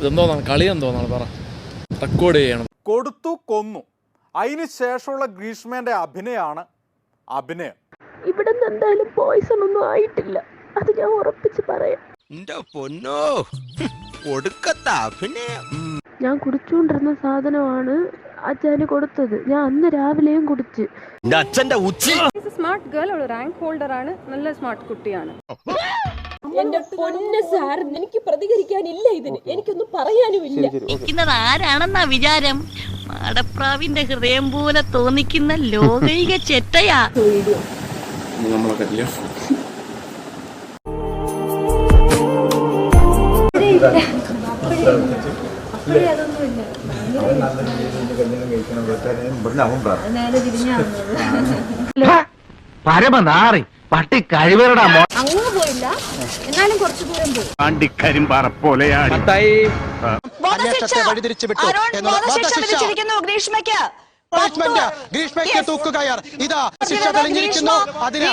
ഇതെന്തോന്നാണ്, കളി എന്തോന്നാണ് പറ, റെക്കോർഡ് ചെയ്യണം. കൊടുത്തു കൊന്നു, അതിന് ശേഷമുള്ള ഗ്രീഷ്മേന്റെ അഭിനയമാണ് അഭിനയം. ഇവിടെ നിന്ന് എന്തായാലും പോയിസൺ ഒന്നും ആയിട്ടില്ല, അത് ഞാൻ ഉറപ്പിച്ച് പറയാം. ഞാൻ കുടിച്ചുകൊണ്ടിരുന്ന സാധനമാണ് അച്ഛന് കൊടുത്തത്. ഞാൻ അന്ന് രാവിലെയും കുടിച്ച്. സ്മാർട്ട് ഗേൾ, ഒരു റാങ്ക് ഹോൾഡർ ആണ്, നല്ല സ്മാർട്ട് കുട്ടിയാണ്. എന്റെ പൊന്ന് സാർ, എനിക്ക് പ്രതികരിക്കാനില്ല, ഇതിന് എനിക്കൊന്നും പറയാനുമില്ല. ആരാണെന്നാ വിചാരം? മാടപ്രാവിന്റെ ഹൃദയം പോലെ തോന്നിക്കുന്ന ലോകൈക ചെറ്റയാ. പരമനാറി പട്ടി കഴിവരടാ അങ്ങ് പോയില്ല, എന്നാലും കുറച്ചു ദൂരം പോയി. പാണ്ടിക്കരിമ്പാറ പോലെയാണ്. ഗ്രീഷ്മയ്ക്ക് തൂക്കുകയർ. ഇതാ ശിക്ഷ തെളിഞ്ഞിരിക്കുന്നു. അതിന്